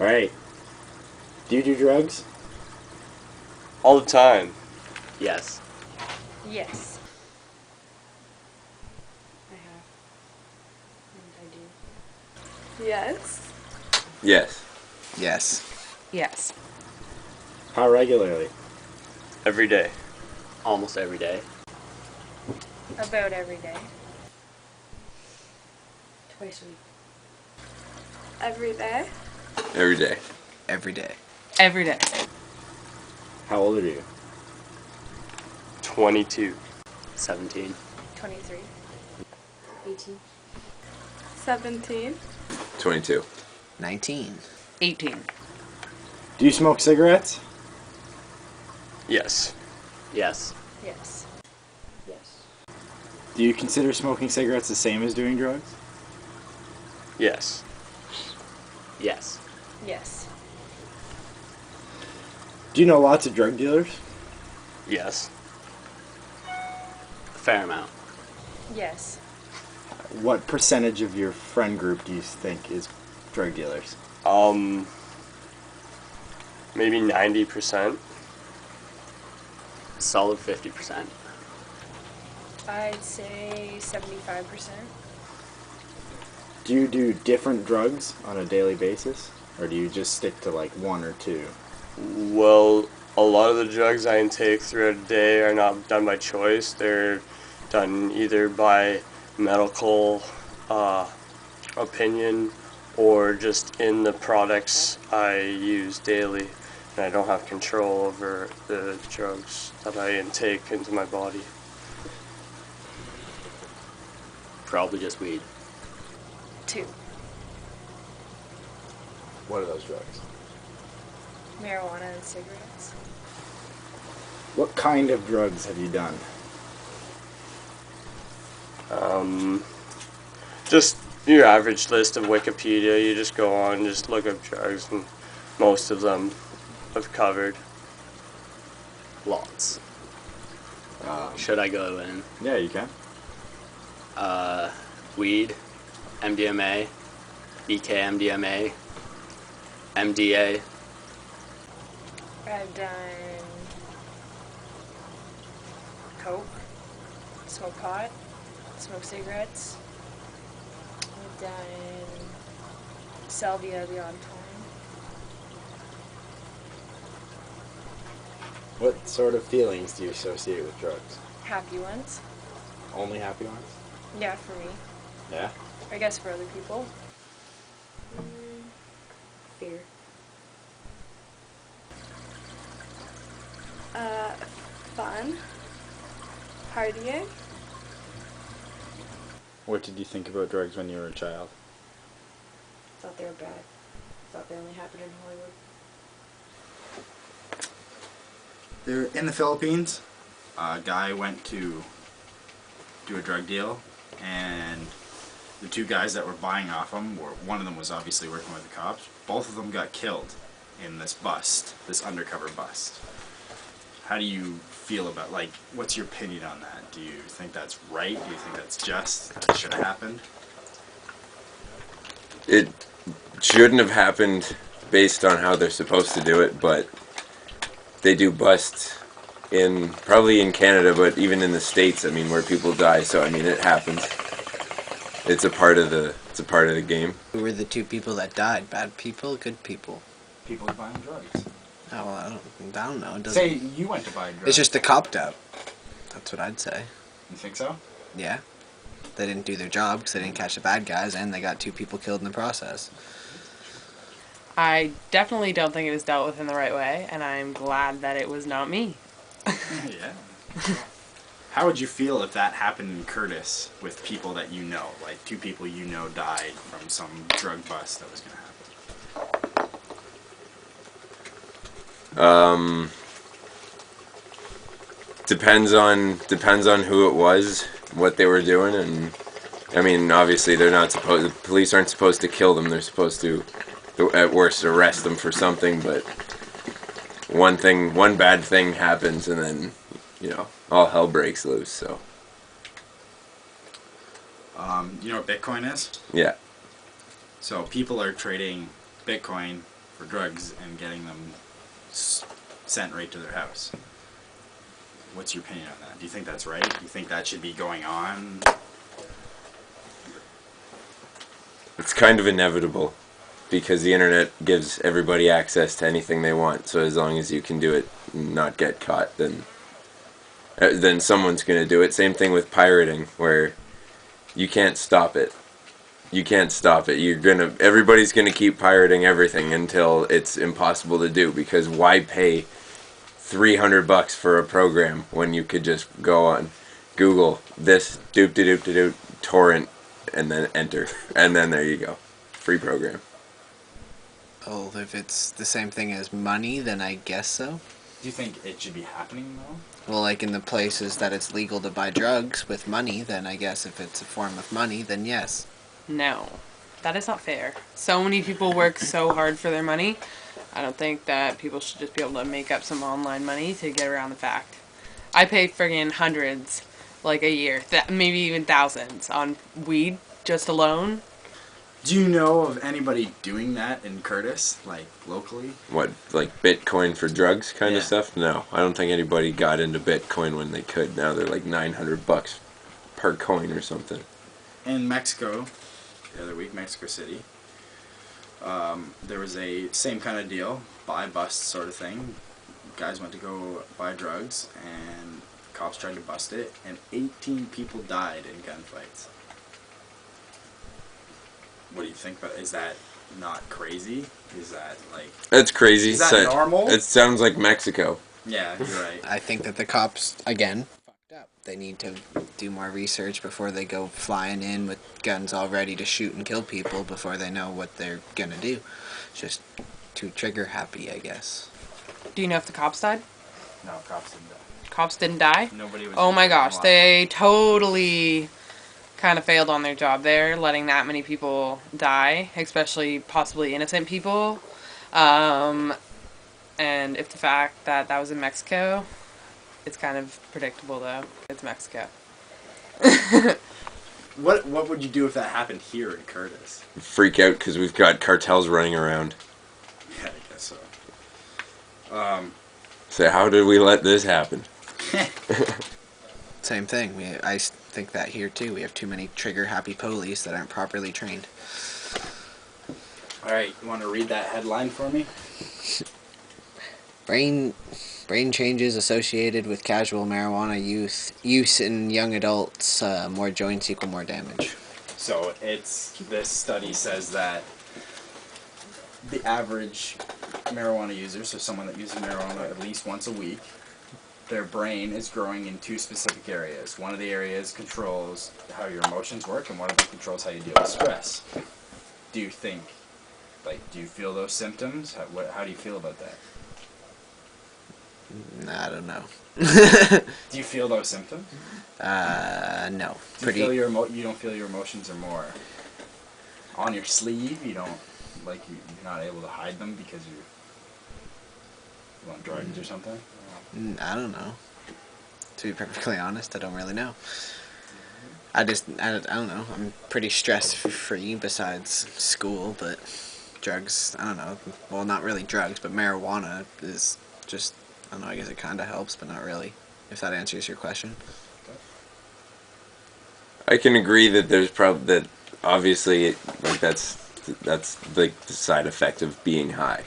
Alright. Do you do drugs? All the time. Yes. Yes. I have. And I do. Yes. Yes. Yes. Yes. How regularly? Every day. Almost every day. About every day. Twice a week. Every day. Every day. Every day. Every day. How old are you? 22. 17. 23. 18. 17. 22. 19. 18. Do you smoke cigarettes? Yes. Yes. Yes. Yes. Do you consider smoking cigarettes the same as doing drugs? Yes. Yes. Yes. Do you know lots of drug dealers? Yes. A fair amount. Yes. What percentage of your friend group do you think is drug dealers? Maybe 90%. Solid 50%. I'd say 75%. Do you do different drugs on a daily basis? Or do you just stick to like one or two? Well, a lot of the drugs I intake throughout a day are not done by choice. They're done either by medical opinion or just in the products I use daily. And I don't have control over the drugs that I intake into my body. Probably just weed. 2. What are those drugs? Marijuana and cigarettes. What kind of drugs have you done? Just your average list of Wikipedia. You just go on, just look up drugs, and most of them I've covered. Lots. Should I go in? Yeah, you can. Weed, MDMA, BKMDMA, MDA. I've done coke, smoke pot, smoke cigarettes. I've done salvia the odd time. What sort of feelings do you associate with drugs? Happy ones. Only happy ones? Yeah, for me. Yeah. I guess for other people. Fear. Fun. Partying. What did you think about drugs when you were a child? Thought they were bad. Thought they only happened in Hollywood. They're in the Philippines. A guy went to do a drug deal, and the two guys that were buying off him, one of them was obviously working with the cops. Both of them got killed in this bust, this undercover bust. How do you feel about, like, what's your opinion on that? Do you think that's right? Do you think that's just? That should have happened? It shouldn't have happened based on how they're supposed to do it, but they do bust probably in Canada, but even in the States, I mean, where people die, so I mean, it happens. It's a part of the game. Who were the two people that died? Bad people, good people? People buying drugs. Oh, well, I don't know. It doesn't, Say you went to buy drugs. it's just the copped out. That's what I'd say. You think so? Yeah. They didn't do their job because they didn't catch the bad guys, and they got two people killed in the process. I definitely don't think it was dealt with in the right way, and I'm glad that it was not me. Yeah. How would you feel if that happened in Curtis with people that you know? Like, two people you know died from some drug bust that was going to happen. Depends on who it was, what they were doing, and I mean, obviously the police aren't supposed to kill them. They're supposed to, at worst, arrest them for something, but one bad thing happens, and then, you know, all hell breaks loose, so. You know what Bitcoin is? Yeah. So people are trading Bitcoin for drugs and getting them sent right to their house. What's your opinion on that? Do you think that's right? Do you think that should be going on? It's kind of inevitable because the internet gives everybody access to anything they want. So as long as you can do it and not get caught, then someone's going to do it. Same thing with pirating, where you can't stop it. You can't stop it. Everybody's gonna keep pirating everything until it's impossible to do, because why pay $300 for a program when you could just go on Google this doop de doop de doop torrent and then enter, and then there you go, free program. Well, if it's the same thing as money, then I guess so. Do you think it should be happening though? Well, like in the places that it's legal to buy drugs with money, then I guess if it's a form of money, then yes. No, that is not fair. So many people work so hard for their money. I don't think that people should just be able to make up some online money to get around the fact. I pay friggin' hundreds, like a year, maybe even thousands on weed just alone. Do you know of anybody doing that in Curtis, like locally? What, like Bitcoin for drugs kind Yeah. of stuff? No, I don't think anybody got into Bitcoin when they could. Now they're like $900 per coin or something. In Mexico, the other week, Mexico City, there was a same kind of deal, buy bust sort of thing. Guys went to go buy drugs, and cops tried to bust it, and 18 people died in gunfights. What do you think about it? Is that not crazy? Is that like... That's crazy. Is that normal? It sounds like Mexico. Yeah, you're right. I think that the cops, again, fucked up. They need to do more research before they go flying in with guns all ready to shoot and kill people before they know what they're gonna do. It's just too trigger happy, I guess. Do you know if the cops died? No, cops didn't die. Cops didn't die? Nobody was... Oh my gosh, alive. they totally kind of failed on their job there, letting that many people die, especially possibly innocent people. And if the fact that that was in Mexico, it's kind of predictable though. It's Mexico. What would you do if that happened here in Curtis? Freak out because we've got cartels running around. Yeah, I guess so. Say, how did we let this happen? Same thing. I think that here too. We have too many trigger-happy police that aren't properly trained. Alright, you want to read that headline for me? Brain changes associated with casual marijuana use in young adults. More joints equal more damage. So this study says that the average marijuana user, so someone that uses marijuana at least once a week, their brain is growing in two specific areas. One of the areas controls how your emotions work, and one of them controls how you deal with stress. Do you think, do you feel those symptoms? How do you feel about that? I don't know. Do you feel those symptoms? No. Do you feel you don't feel your emotions are more on your sleeve? You don't, you're not able to hide them because you want drugs or something? I don't know. To be perfectly honest, I don't really know. I don't know. I'm pretty stress-free besides school, but drugs, I don't know. Well, not really drugs, but marijuana is just, I don't know, I guess it kind of helps, but not really, if that answers your question. I can agree that there's that obviously that's like the side effect of being high.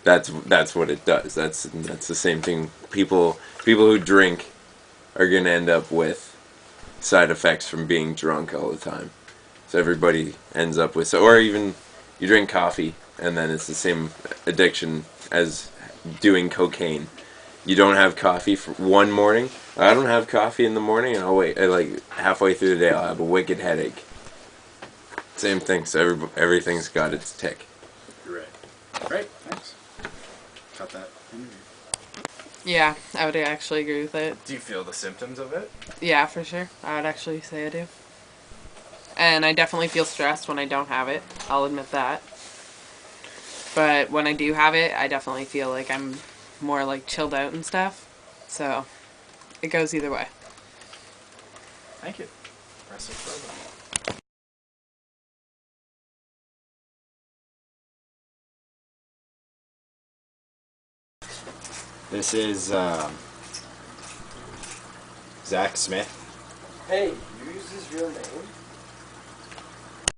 That's what it does. That's the same thing. People who drink are gonna end up with side effects from being drunk all the time. So everybody ends up with, or even you drink coffee and then it's the same addiction as doing cocaine. You don't have coffee for one morning. I don't have coffee in the morning, and I'll wait. Like halfway through the day, I'll have a wicked headache. Same thing. So everything's got its tick. You're right. Great, thanks. Got that interview. Yeah, I would actually agree with it. Do you feel the symptoms of it? Yeah, for sure. I would actually say I do. And I definitely feel stressed when I don't have it. I'll admit that. But when I do have it, I definitely feel like I'm more like chilled out and stuff. So it goes either way. Thank you. Impressive program. This is Zach Smith. Hey, you use his real name?